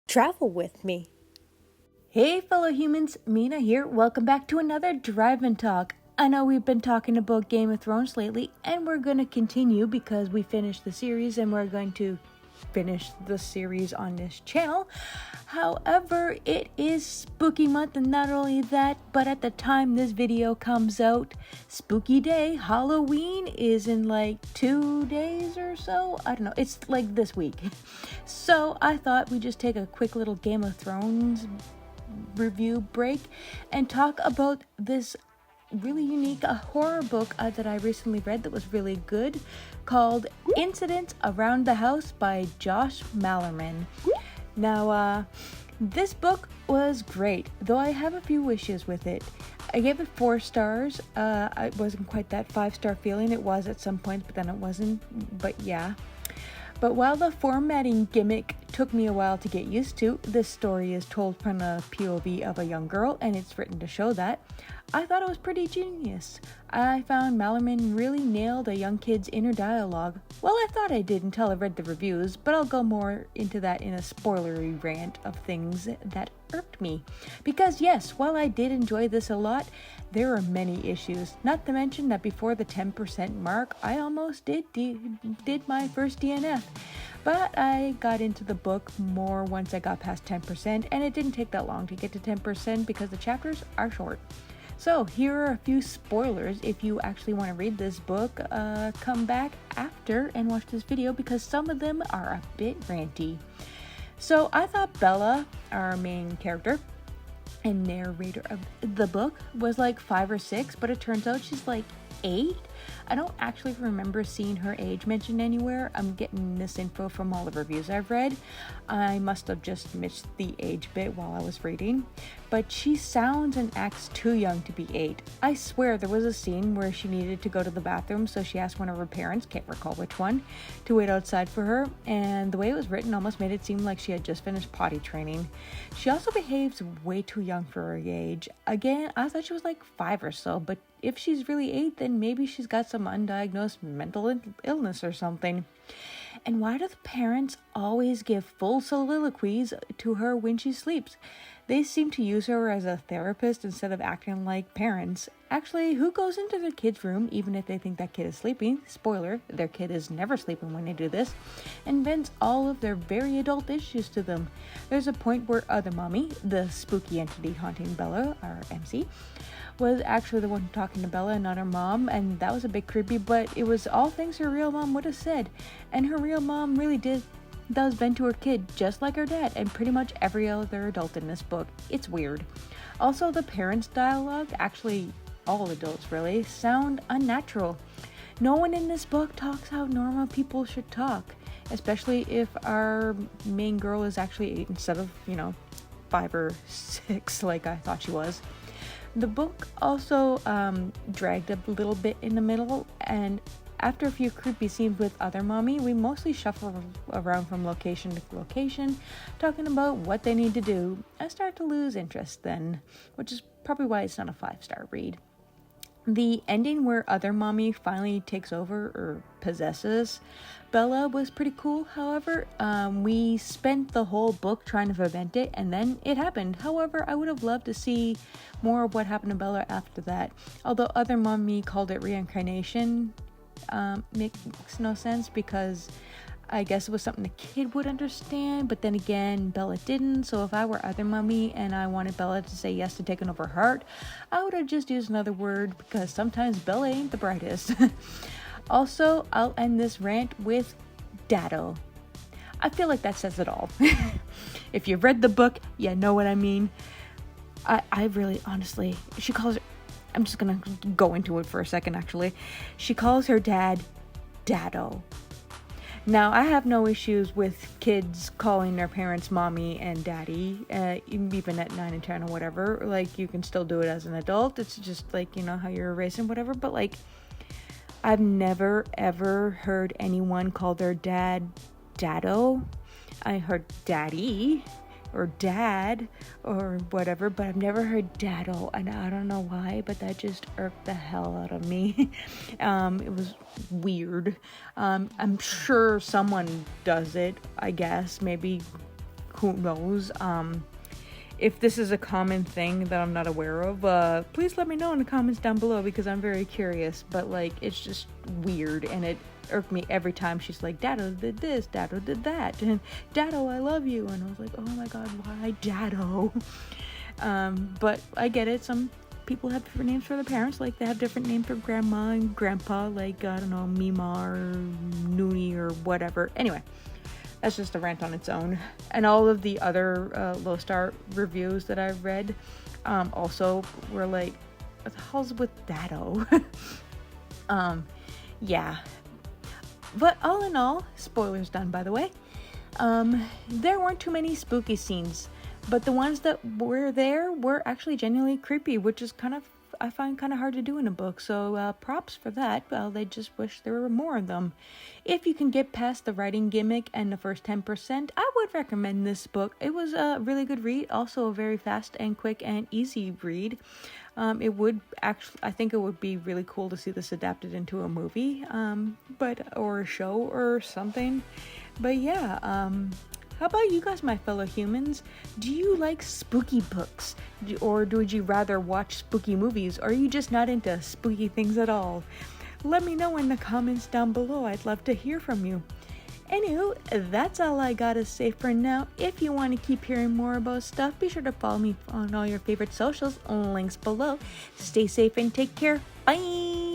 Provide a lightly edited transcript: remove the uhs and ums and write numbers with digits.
Travel with me. Hey fellow humans, Mina here. Welcome back to another Drive and Talk. I know we've been talking about Game of Thrones lately, and we're going to continue because we finished the series and we're going to finish the series on this channel. However, it is spooky month, and not only that, but at the time this video comes out, spooky day, Halloween is in like 2 days or so. I don't know, it's like this week. So I thought we'd just take a quick little Game of Thrones review break and talk about this really unique horror book that I recently read that was really good, called Incidents Around the House by Josh Malerman. Now, this book was great, though I have a few issues with it. I gave it 4 stars. It wasn't quite that 5-star feeling. It was at some points, but then it wasn't. But yeah. But while the formatting gimmick took me a while to get used to, this story is told from the POV of a young girl, and it's written to show that. I thought it was pretty genius. I found Malerman really nailed a young kid's inner dialogue. Well, I thought I did until I read the reviews, but I'll go more into that in a spoilery rant of things that irked me. Because yes, while I did enjoy this a lot, there are many issues. Not to mention that before the 10% mark, I almost did my first DNF. But I got into the book more once I got past 10%, and it didn't take that long to get to 10% because the chapters are short. So here are a few spoilers. If you actually want to read this book, come back after and watch this video because some of them are a bit ranty. So I thought Bella, our main character and narrator of the book, was like 5 or 6, but it turns out she's like 8. I don't actually remember seeing her age mentioned anywhere. I'm getting this info from all the reviews I've read. I must have just missed the age bit while I was reading. But she sounds and acts too young to be 8. I swear there was a scene where she needed to go to the bathroom, so she asked one of her parents, can't recall which one, to wait outside for her, and the way it was written almost made it seem like she had just finished potty training. She also behaves way too young for her age. Again, I thought she was like 5 or so, but if she's really 8, then maybe she's got some undiagnosed mental illness or something. And why do the parents always give full soliloquies to her when she sleeps? They seem to use her as a therapist instead of acting like parents. Actually, who goes into their kid's room even if they think that kid is sleeping? Spoiler, their kid is never sleeping when they do this. And vents all of their very adult issues to them. There's a point where Other Mommy, the spooky entity haunting Bella, our MC, was actually the one talking to Bella and not her mom, and that was a bit creepy, but it was all things her real mom would have said. And her real mom really does vent to her kid just like her dad and pretty much every other adult in this book. It's weird. Also, the parents' dialogue, actually all adults really, sound unnatural. No one in this book talks how normal people should talk, especially if our main girl is actually 8 instead of, 5 or 6 like I thought she was. The book also dragged a little bit in the middle, and after a few creepy scenes with Other Mommy, we mostly shuffle around from location to location, talking about what they need to do. I start to lose interest then, which is probably why it's not a 5-star read. The ending where Other Mommy finally takes over or possesses Bella was pretty cool. However, we spent the whole book trying to prevent it, and then it happened. However, I would have loved to see more of what happened to Bella after that. Although Other Mommy called it reincarnation, makes no sense because I guess it was something the kid would understand, but then again, Bella didn't. So if I were Other Mommy and I wanted Bella to say yes to taking over her heart, I would have just used another word because sometimes Bella ain't the brightest. Also, I'll end this rant with Dado. I feel like that says it all. If you've read the book, you know what I mean. I really, honestly, she calls her, I'm just gonna go into it for a second actually. She calls her dad Dado. Now, I have no issues with kids calling their parents mommy and daddy, even at 9 and 10 or whatever. Like, you can still do it as an adult. It's just like, how you're raised and whatever. But like, I've never ever heard anyone call their dad Dado. I heard daddy or dad or whatever, but I've never heard Dado, and I don't know why, but that just irked the hell out of me. It was weird. I'm sure someone does it, I guess, maybe who knows? If this is a common thing that I'm not aware of, please let me know in the comments down below, because I'm very curious. But like, it's just weird, and it irked me every time she's like, Dado did this, Dado did that, and Dado, I love you. And I was like, oh my god, why Dado? But I get it. Some people have different names for their parents, like they have different names for grandma and grandpa, like, I don't know, Mima or Noonie or whatever. Anyway, that's just a rant on its own. And all of the other low star reviews that I've read also were like, what the hell's with Dado? Yeah. But all in all, spoilers done, by the way, there weren't too many spooky scenes, but the ones that were there were actually genuinely creepy, which is I find kind of hard to do in a book. So props for that. Well, they just wish there were more of them. If you can get past the writing gimmick and the first 10%, I would recommend this book. It was a really good read, also a very fast and quick and easy read. It would actually, I think it would be really cool to see this adapted into a movie, or a show or something. But yeah, how about you guys, my fellow humans? Do you like spooky books? Or would you rather watch spooky movies? Or are you just not into spooky things at all? Let me know in the comments down below. I'd love to hear from you. Anywho, that's all I gotta say for now. If you want to keep hearing more about stuff, be sure to follow me on all your favorite socials. Links below. Stay safe and take care. Bye!